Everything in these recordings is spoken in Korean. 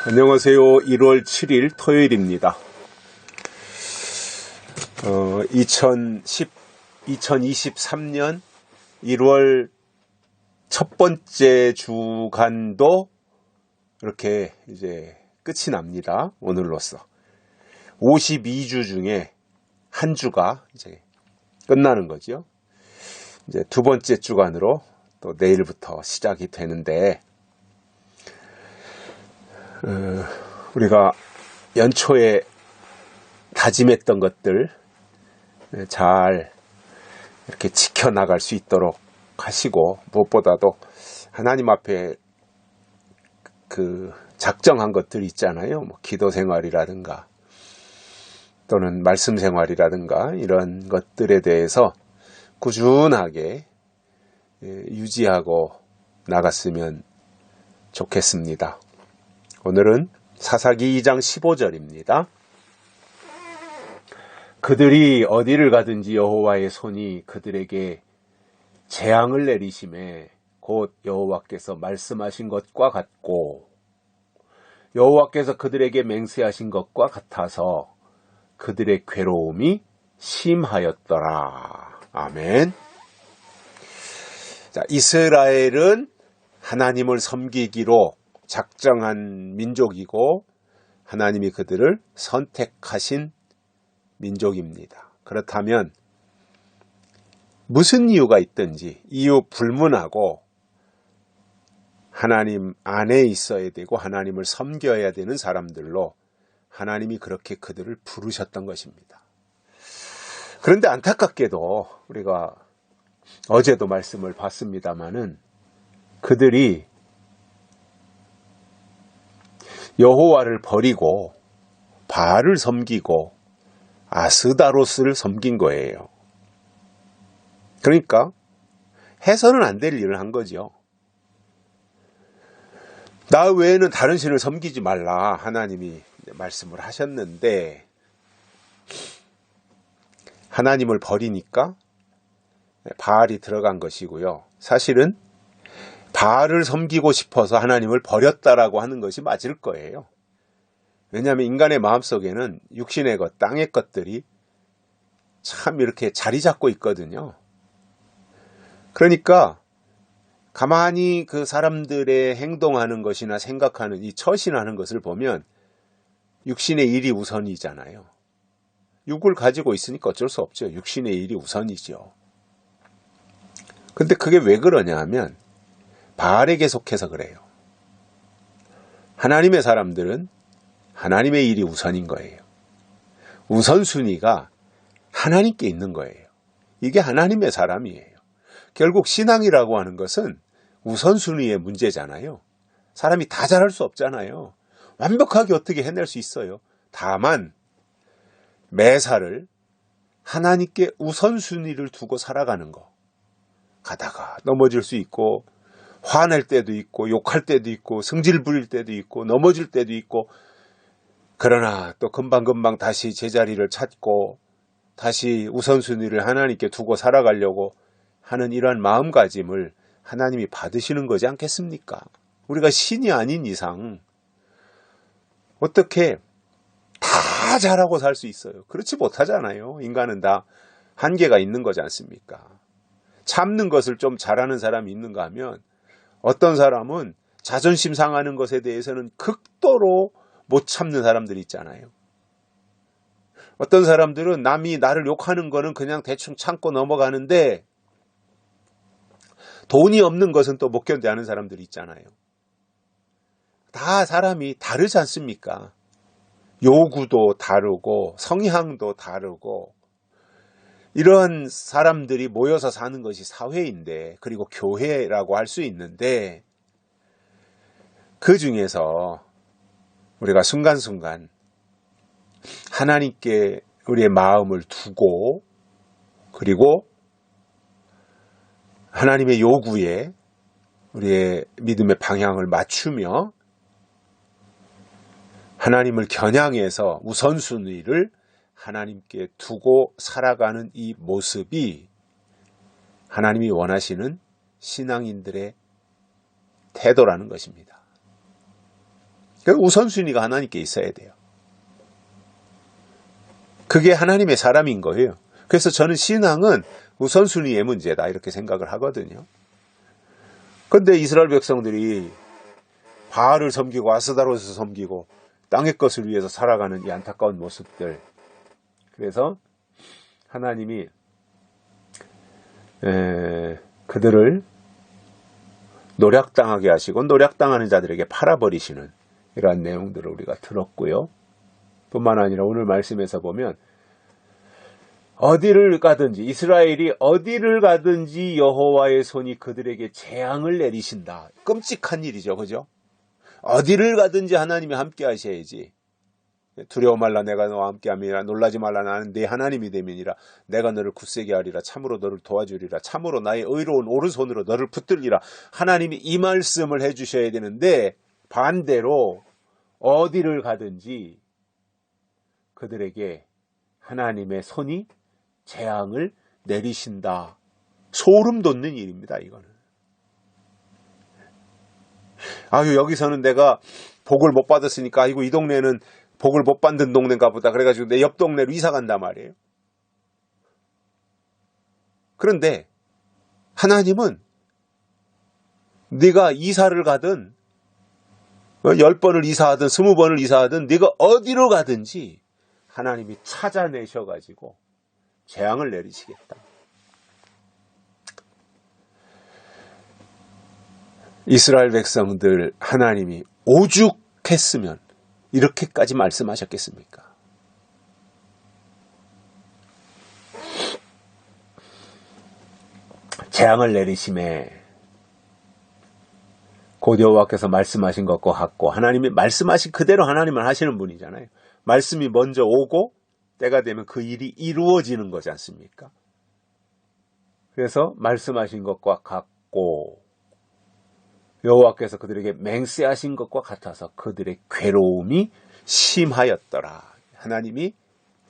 안녕하세요. 1월 7일 토요일입니다. 2023년 1월 첫 번째 주간도 이렇게 이제 끝이 납니다. 오늘로써 52주 중에 한 주가 이제 끝나는 거죠. 이제 두 번째 주간으로 또 내일부터 시작이 되는데, 우리가 연초에 다짐했던 것들 잘 이렇게 지켜나갈 수 있도록 하시고, 무엇보다도 하나님 앞에 작정한 것들 있잖아요. 뭐 기도 생활이라든가 또는 말씀 생활이라든가 이런 것들에 대해서 꾸준하게 유지하고 나갔으면 좋겠습니다. 오늘은 사사기 2장 15절입니다. 그들이 어디를 가든지 여호와의 손이 그들에게 재앙을 내리심에 곧 여호와께서 말씀하신 것과 같고 여호와께서 그들에게 맹세하신 것과 같아서 그들의 괴로움이 심하였더라. 아멘. 자, 이스라엘은 하나님을 섬기기로 작정한 민족이고 하나님이 그들을 선택하신 민족입니다. 그렇다면 무슨 이유가 있든지 이유 불문하고 하나님 안에 있어야 되고 하나님을 섬겨야 되는 사람들로 하나님이 그렇게 그들을 부르셨던 것입니다. 그런데 안타깝게도 우리가 어제도 말씀을 봤습니다마는 그들이 여호와를 버리고 바알을 섬기고 아스다롯을 섬긴 거예요. 그러니까 해서는 안 될 일을 한 거죠. 나 외에는 다른 신을 섬기지 말라 하나님이 말씀을 하셨는데 하나님을 버리니까 바알이 들어간 것이고요. 사실은 바알을 섬기고 싶어서 하나님을 버렸다라고 하는 것이 맞을 거예요. 왜냐하면 인간의 마음속에는 육신의 것, 땅의 것들이 참 이렇게 자리 잡고 있거든요. 그러니까 가만히 그 사람들의 행동하는 것이나 생각하는 이 처신하는 것을 보면 육신의 일이 우선이잖아요. 육을 가지고 있으니까 어쩔 수 없죠. 육신의 일이 우선이죠. 근데 그게 왜 그러냐 하면 바알에게 속해서 그래요. 하나님의 사람들은 하나님의 일이 우선인 거예요. 우선순위가 하나님께 있는 거예요. 이게 하나님의 사람이에요. 결국 신앙이라고 하는 것은 우선순위의 문제잖아요. 사람이 다 잘할 수 없잖아요. 완벽하게 어떻게 해낼 수 있어요. 다만 매사를 하나님께 우선순위를 두고 살아가는 거. 가다가 넘어질 수 있고 화낼 때도 있고 욕할 때도 있고 성질 부릴 때도 있고 넘어질 때도 있고 그러나 또 금방금방 다시 제자리를 찾고 다시 우선순위를 하나님께 두고 살아가려고 하는 이러한 마음가짐을 하나님이 받으시는 거지 않겠습니까? 우리가 신이 아닌 이상 어떻게 다 잘하고 살 수 있어요? 그렇지 못하잖아요. 인간은 다 한계가 있는 거지 않습니까? 참는 것을 좀 잘하는 사람이 있는가 하면 어떤 사람은 자존심 상하는 것에 대해서는 극도로 못 참는 사람들이 있잖아요. 어떤 사람들은 남이 나를 욕하는 거는 그냥 대충 참고 넘어가는데 돈이 없는 것은 또 못 견뎌하는 사람들이 있잖아요. 다 사람이 다르지 않습니까? 요구도 다르고 성향도 다르고 이런 사람들이 모여서 사는 것이 사회인데 그리고 교회라고 할 수 있는데 그 중에서 우리가 순간순간 하나님께 우리의 마음을 두고 그리고 하나님의 요구에 우리의 믿음의 방향을 맞추며 하나님을 겨냥해서 우선순위를 하나님께 두고 살아가는 이 모습이 하나님이 원하시는 신앙인들의 태도라는 것입니다. 그 우선순위가 하나님께 있어야 돼요. 그게 하나님의 사람인 거예요. 그래서 저는 신앙은 우선순위의 문제다 이렇게 생각을 하거든요. 그런데 이스라엘 백성들이 바알을 섬기고 아스다롯을 섬기고 땅의 것을 위해서 살아가는 이 안타까운 모습들. 그래서 하나님이 그들을 노략당하게 하시고 노략당하는 자들에게 팔아버리시는 이러한 내용들을 우리가 들었고요. 뿐만 아니라 오늘 말씀에서 보면 어디를 가든지 이스라엘이 어디를 가든지 여호와의 손이 그들에게 재앙을 내리신다. 끔찍한 일이죠. 그죠? 어디를 가든지 하나님이 함께 하셔야지. 두려워 말라 내가 너와 함께함이라 놀라지 말라 나는 네 하나님이 됨이니라 내가 너를 굳세게 하리라 참으로 너를 도와주리라 참으로 나의 의로운 오른손으로 너를 붙들리라. 하나님이 이 말씀을 해주셔야 되는데 반대로 어디를 가든지 그들에게 하나님의 손이 재앙을 내리신다. 소름 돋는 일입니다. 이거는. 아유 여기서는 내가 복을 못 받았으니까 아이고 이 동네는 복을 못 받는 동네인가 보다. 그래가지고 내 옆 동네로 이사 간단 말이에요. 그런데 하나님은 네가 이사를 가든 10번을 이사하든 20번을 이사하든 네가 어디로 가든지 하나님이 찾아내셔가지고 재앙을 내리시겠다. 이스라엘 백성들 하나님이 오죽했으면 이렇게까지 말씀하셨겠습니까? 재앙을 내리심에 곧 여호와께서 말씀하신 것과 같고 하나님이 말씀하신 그대로 하나님은 하시는 분이잖아요. 말씀이 먼저 오고 때가 되면 그 일이 이루어지는 거지 않습니까? 그래서 말씀하신 것과 같고 여호와께서 그들에게 맹세하신 것과 같아서 그들의 괴로움이 심하였더라. 하나님이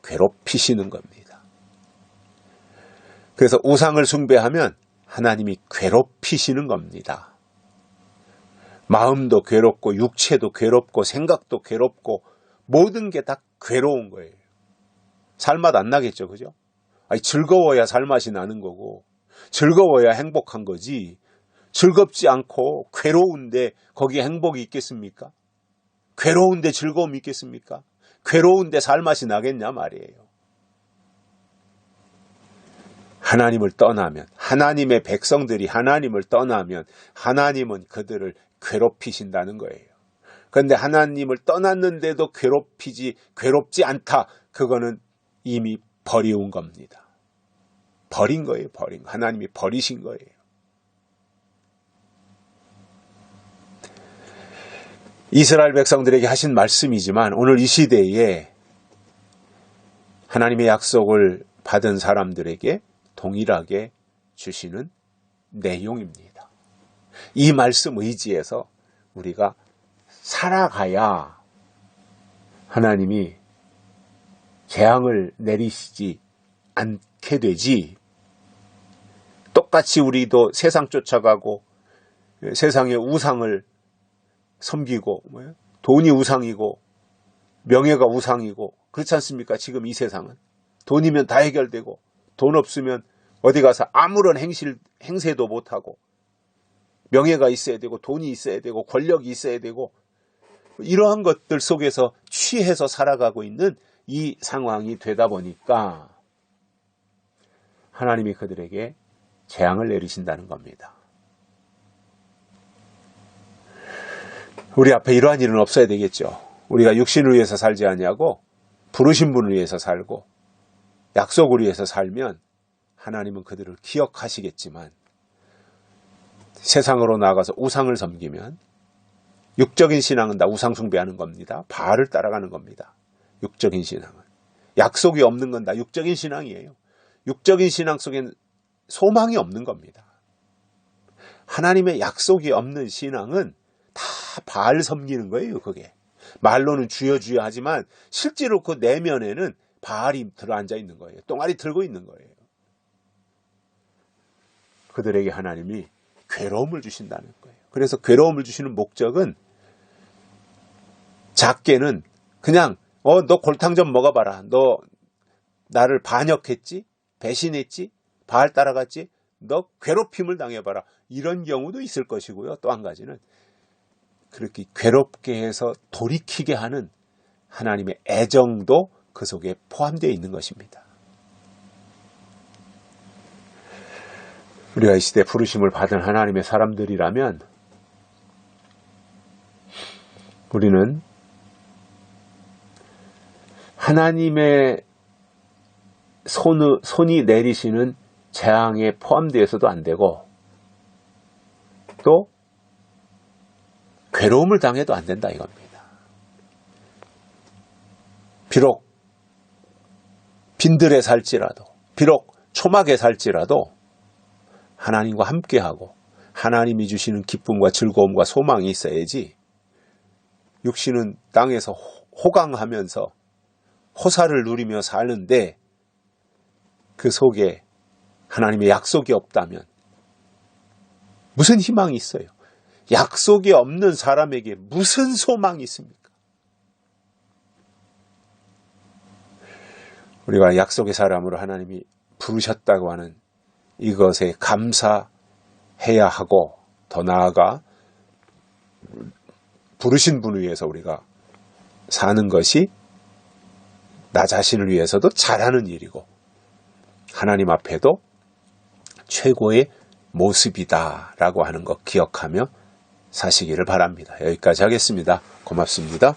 괴롭히시는 겁니다. 그래서 우상을 숭배하면 하나님이 괴롭히시는 겁니다. 마음도 괴롭고 육체도 괴롭고 생각도 괴롭고 모든 게 다 괴로운 거예요. 살맛 안 나겠죠. 그죠? 아니, 즐거워야 살맛이 나는 거고 즐거워야 행복한 거지 즐겁지 않고 괴로운데 거기에 행복이 있겠습니까? 괴로운데 즐거움이 있겠습니까? 괴로운데 살맛이 나겠냐 말이에요. 하나님을 떠나면 하나님의 백성들이 하나님을 떠나면 하나님은 그들을 괴롭히신다는 거예요. 그런데 하나님을 떠났는데도 괴롭지 않다. 그거는 이미 버리운 겁니다. 버린 거예요. 버린 거. 하나님이 버리신 거예요. 이스라엘 백성들에게 하신 말씀이지만 오늘 이 시대에 하나님의 약속을 받은 사람들에게 동일하게 주시는 내용입니다. 이 말씀 의지에서 우리가 살아가야 하나님이 재앙을 내리시지 않게 되지. 똑같이 우리도 세상 쫓아가고 세상의 우상을 섬기고 돈이 우상이고 명예가 우상이고 그렇지 않습니까? 지금 이 세상은 돈이면 다 해결되고 돈 없으면 어디 가서 아무런 행세도 못하고 명예가 있어야 되고 돈이 있어야 되고 권력이 있어야 되고 이러한 것들 속에서 취해서 살아가고 있는 이 상황이 되다 보니까 하나님이 그들에게 재앙을 내리신다는 겁니다. 우리 앞에 이러한 일은 없어야 되겠죠. 우리가 육신을 위해서 살지 아니하고 부르신 분을 위해서 살고 약속을 위해서 살면 하나님은 그들을 기억하시겠지만 세상으로 나가서 우상을 섬기면 육적인 신앙은 다 우상 숭배하는 겁니다. 바알을 따라가는 겁니다. 육적인 신앙은. 약속이 없는 건 다 육적인 신앙이에요. 육적인 신앙 속엔 소망이 없는 겁니다. 하나님의 약속이 없는 신앙은 다 바알 섬기는 거예요. 그게. 말로는 주여 주여 하지만 실제로 그 내면에는 바알이 들어앉아 있는 거예요. 똥알이 들고 있는 거예요. 그들에게 하나님이 괴로움을 주신다는 거예요. 그래서 괴로움을 주시는 목적은 작게는 그냥 너 골탕 좀 먹어봐라. 너 나를 반역했지? 배신했지? 바알 따라갔지? 너 괴롭힘을 당해봐라. 이런 경우도 있을 것이고요. 또 한 가지는 그렇게 괴롭게 해서 돌이키게 하는 하나님의 애정도 그 속에 포함되어 있는 것입니다. 우리가 이 시대 부르심을 받은 하나님의 사람들이라면 우리는 하나님의 손이 내리시는 재앙에 포함되어서도 안 되고 또 괴로움을 당해도 안 된다 이겁니다. 비록 빈들에 살지라도 비록 초막에 살지라도 하나님과 함께하고 하나님이 주시는 기쁨과 즐거움과 소망이 있어야지 육신은 땅에서 호강하면서 호사를 누리며 사는데 그 속에 하나님의 약속이 없다면 무슨 희망이 있어요? 약속이 없는 사람에게 무슨 소망이 있습니까? 우리가 약속의 사람으로 하나님이 부르셨다고 하는 이것에 감사해야 하고 더 나아가 부르신 분을 위해서 우리가 사는 것이 나 자신을 위해서도 잘하는 일이고 하나님 앞에도 최고의 모습이다라고 하는 것 기억하며 사시기를 바랍니다. 여기까지 하겠습니다. 고맙습니다.